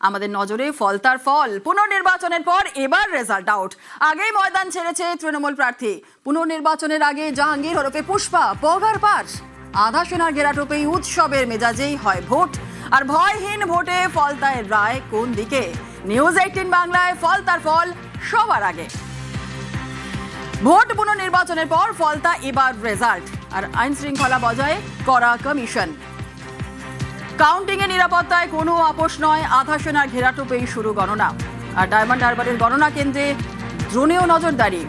আমাদের নজরে ফলতার ফল। পুনর্নির্বাচনের পর এবার রেজাল্ট আউট। আগেই ময়দান ছেড়েছে তৃণমূল প্রার্থী। পুনর্নির্বাচনের আগে জাহাঙ্গীর ওরফে পুষ্পা পগার পার। আধা সেনার ঘেরাটোপেই উৎসবের মেজাজেই হয় ভোট। আর ভয়হীন ভোটে ফলতায় রায় কোন দিকে? নিউজ 18 বাংলায় ফলতার ফল সবার আগে। ভোট পুনর্নির্বাচনের পর ফলতা এবার রেজাল্ট। আর আইন শৃঙ্খলা বজায় করা কমিশন। কাউন্টিং এ নিরাপত্তায় কোনো আপোষ নয়। আধা সেনার ঘেরাটোপেই শুরু গণনা। আর ডায়মন্ড হারবারের গণনা কেন্দ্রে ড্রোনেও নজরদারি।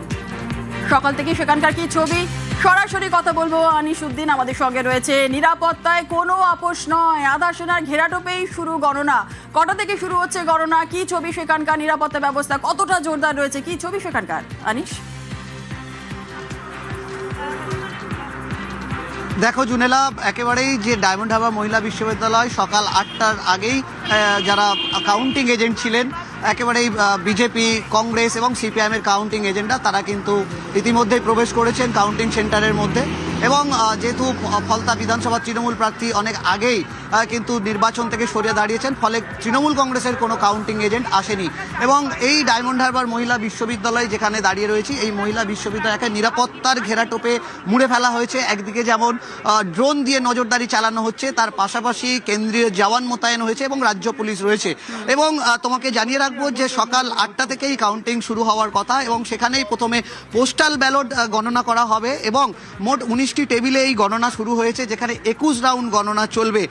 সকাল থেকে সেখানকার কি ছবি, সরাসরি কথা বলবো। আনিসুদ্দিন আমাদের সঙ্গে রয়েছে। নিরাপত্তায় কোনো আপোষ নয়, আধা সেনার ঘেরাটোপেই শুরু গণনা। কটা থেকে শুরু হচ্ছে গণনা? কি ছবি সেখানকার? নিরাপত্তা ব্যবস্থা কতটা জোরদার রয়েছে? কি ছবি সেখানকার আনিস? দেখো জুনেলা, একেবারেই যে ডায়মন্ড হারবার মহিলা বিশ্ববিদ্যালয় সকাল 8টার আগেই যারা কাউন্টিং এজেন্ট ছিলেন, একেবারেই বিজেপি, কংগ্রেস এবং সিপিআইএমের কাউন্টিং এজেন্টরা তারা কিন্তু ইতিমধ্যেই প্রবেশ করেছেন কাউন্টিং সেন্টারের মধ্যে। এবং যেহেতু ফলতা বিধানসভা তৃণমূল প্রার্থী অনেক আগেই কিন্তু নির্বাচন থেকে সরে দাঁড়িয়েছেন, ফলে তৃণমূল কংগ্রেসের কোনো কাউন্টিং এজেন্ট আসেনি। এবং এই ডায়মন্ড হারবার মহিলা বিশ্ববিদ্যালয় যেখানে দাঁড়িয়ে রয়েছি, এই মহিলা বিশ্ববিদ্যালয়কে নিরাপত্তার ঘেরাটোপে মুড়ে ফেলা হয়েছে। একদিকে যেমন ড্রোন দিয়ে নজরদারি চালানো হচ্ছে, তার পাশাপাশি কেন্দ্রীয় জওয়ান মোতায়েন হয়েছে এবং রাজ্য পুলিশ রয়েছে। এবং তোমাকে জানিয়ে রাখবো যে সকাল 8টা থেকেই কাউন্টিং শুরু হওয়ার কথা এবং সেখানেই প্রথমে পোস্টাল ব্যালট গণনা করা হবে এবং মোট 19টি টেবিলে এই গণনা শুরু হয়েছে, যেখানে 21 রাউন্ড গণনা চলবে।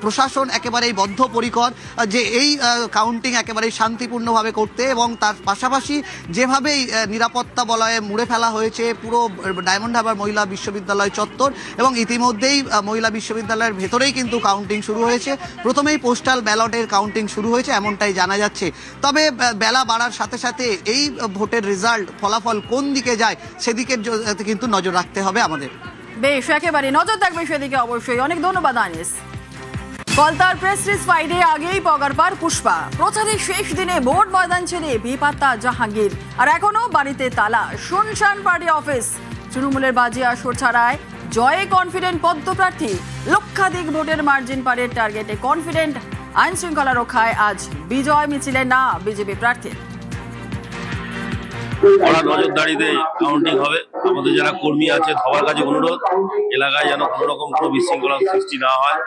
প্রশাসন একেবারেই বদ্ধপরিকর যে এই কাউন্টিং একেবারেই শান্তিপূর্ণভাবে করতে, এবং তার পাশাপাশি যেভাবেই নিরাপত্তা বলয়ে মুড়ে ফেলা হয়েছে পুরো ডায়মন্ড হারবার মহিলা বিশ্ববিদ্যালয় চত্বর। এবং ইতিমধ্যেই মহিলা বিশ্ববিদ্যালয়ের ভেতরেই কিন্তু কাউন্টিং শুরু হয়েছে। প্রথমেই পোস্টাল ব্যালটের কাউন্টিং শুরু হয়েছে এমনটাই জানা যাচ্ছে। তবে বেলা বাড়ার সাথে সাথে এই ভোটের রেজাল্ট, ফলাফল কোন দিকে যায় সেদিকে কিন্তু নজর রাখতে হবে আমাদের। বেশ, একেবারে নজর থাকবে সেদিকে অবশ্যই। অনেক ধন্যবাদ আনিস। ফলতার প্রেস রিলিজ ফ্রাইডে আগেই পগার পার পুষ্পা। প্রচারের শেষ দিনে ভোট ময়দান ছেড়ে বেপাত্তা জাহাঙ্গীর। আর এখনো বাড়িতে তালা, শুনশান পার্টি অফিস। তৃণমূলের বাজি আসর ছাড়ায় জয়ে কনফিডেন্ট পদ্মপ্রার্থী। লক্ষাধিক ভোটের মার্জিন পারের টার্গেটে কনফিডেন্ট। আইন শৃঙ্খলা রক্ষায় আজ বিজয় মিছিলে না বিজেপি প্রার্থী। কড়া নজরদারিতে কাউন্টিং হবে। আমাদের যারা কর্মী আছে সবার কাছে অনুরোধ, এলাকায় যেন কোনো রকম কোনো বিশৃঙ্খলা সৃষ্টি না হয়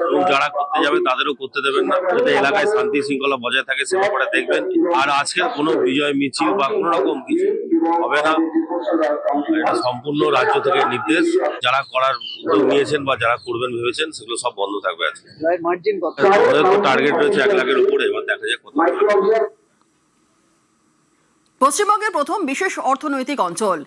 এবং যারা করতে যাবে তাদেরও করতে দেবেন না, যাতে এলাকায় শান্তি শৃঙ্খলা বজায় থাকে সে ব্যাপারে দেখবেন। আর আজকের কোনো বিজয় মিছিল বা কোনো রকম কিছু হবে না। এটা সম্পূর্ণ রাজ্য থেকে নির্দেশ। যারা করার উদ্যোগ নিয়েছেন বা যারা করবেন ভেবেছেন সেগুলো সব বন্ধ থাকবে। আজকে আমাদের তো টার্গেট রয়েছে 1 লাখের উপরে, এবার দেখা যাক কত। পশ্চিমবঙ্গের প্রথম বিশেষ অর্থনৈতিক অঞ্চল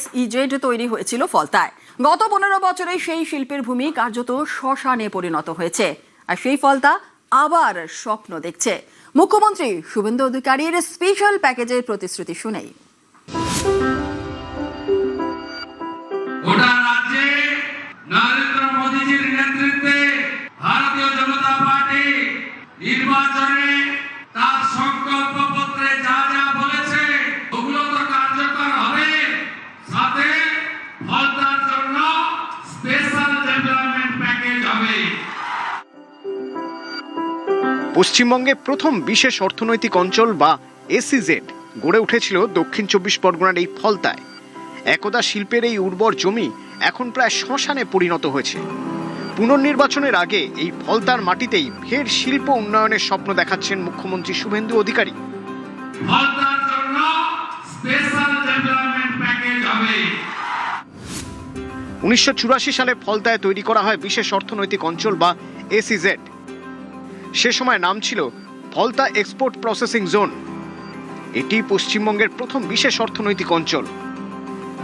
SEZ তৈরি হয়েছিল ফলতায়। গত 15 বছরে সেই শিল্পের ভূমি কার্যত শ্মশানে পরিণত হয়েছে। আর সেই ফলতা আবার স্বপ্ন দেখছে। মুখ্যমন্ত্রী শুভেন্দু অধিকারীর স্পেশাল প্যাকেজের প্রতিশ্রুতি শুনেই। গোটা রাজ্যে নরেন্দ্র মোদীজির নেতৃত্বে ভারতীয় জনতা পার্টি নির্বাচনে তার সংকল্প পত্রে যা যা বলেছে ওগুলো তো কার্যকর হবে। সাথে ফলতার জন্য স্পেশাল ডেভেলপমেন্ট প্যাকেজ হবে। পশ্চিমবঙ্গে প্রথম বিশেষ অর্থনৈতিক অঞ্চল বা SEZ গড়ে উঠেছিল দক্ষিণ 24 পরগনার এই ফলতায়। একদা শিল্পের এই উর্বর জমি এখন প্রায় শ্মশানে পরিণত হয়েছে। পুনর্নির্বাচনের আগে এই ফলতার মাটিতেই ফের শিল্প উন্নয়নের স্বপ্ন দেখাচ্ছেন মুখ্যমন্ত্রী শুভেন্দু অধিকারী। ফলতার জন্য স্পেশাল ডেভেলপমেন্ট প্যাকেজ হবে। 1984 সালে ফলতায় তৈরি করা হয় বিশেষ অর্থনৈতিক অঞ্চল বা SEZ। সে সময় নাম ছিল ফলতা এক্সপোর্ট প্রসেসিং জোন। এটি পশ্চিমবঙ্গের প্রথম বিশেষ অর্থনৈতিক অঞ্চল।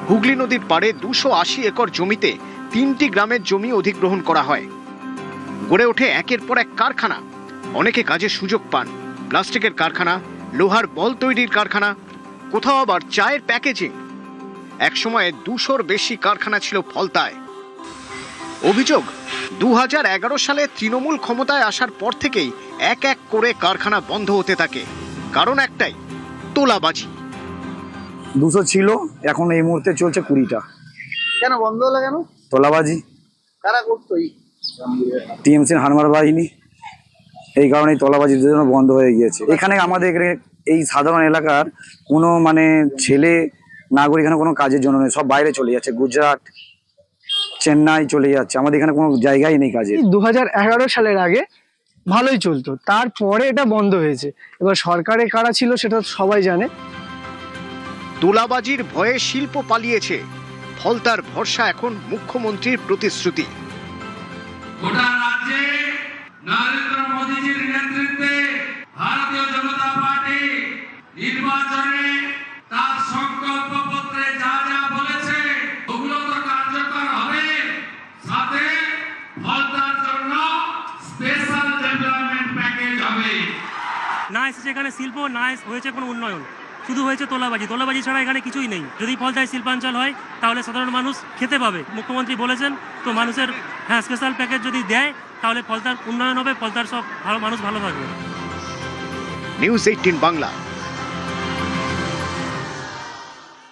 হুগলি নদীর পাড়ে 280 একর জমিতে 3টি গ্রামের জমি অধিগ্রহণ করা হয়। গড়ে ওঠে একের পর এক কারখানা। অনেকে কাজের সুযোগ পান। প্লাস্টিকের কারখানা, লোহার বল তৈরির কারখানা, কোথাও আবার চায়ের প্যাকেজিং। একসময়ে 200-র বেশি কারখানা ছিল ফলতায়। অভিযোগ, 2011 সালে তৃণমূল ক্ষমতায় আসার পর থেকেই এক এক করে কারখানা বন্ধ হতে থাকে। কারণ একটাই, তোলাবাজি। 200 ছিল, এখন এই মুহূর্তে চলছে 20টা। কেন বন্ধ হলো কেন? তোলাবাজি। কারা করতো? টিএমসির হারমার বাহিনী। এই কারণে তলাবাজির জন্য বন্ধ হয়ে গিয়েছে। এখানে আমাদের এখানে এই সাধারণ এলাকার কোনো মানে ছেলে নাগরিক এখানে কোনো কাজের জন্য নেই, সব বাইরে চলে যাচ্ছে, গুজরাট চেন্নাই চলে যাচ্ছে, আমাদের এখানে কোনো জায়গাই নেই কাজের। 2011 সালের আগে ভালোই চলতো, তারপরে এটা বন্ধ হয়েছে। এবার সরকারে কারা ছিল সেটা সবাই জানে। তোলাবাজির ভয়ে শিল্প পালিয়েছে, ফলতার ভরসা এখন মুখ্যমন্ত্রীর প্রতিশ্রুতি। গোটা রাজ্যে নরেন্দ্র মোদীজির নেতৃত্বে ভারতীয় জনতা পার্টি নির্বাচনে তার সংকল্প পত্রে যা যা বলেছে ওগুলো তো কার্যকর হবে, সাথে ফলতার জন্য স্পেশাল ডেভেলপমেন্ট প্যাকেজ হবে। না এসেছে এখানে শিল্প, না হয়েছে কোনো উন্নয়ন, শুধু হয়েছে তোলাবাজি। তোলাবাজি ছাড়া এখানে কিছুই নেই। যদি ফলতায় শিল্পাঞ্চল হয় তাহলে সাধারণ মানুষ খেতে পাবে। মুখ্যমন্ত্রী বলেছেন তো মানুষের স্পেশাল প্যাকেজ যদি দেয় তাহলে ফলতার উন্নয়ন হবে, ফলতার সব মানুষ ভালো থাকবে। নিউজ 18 বাংলা।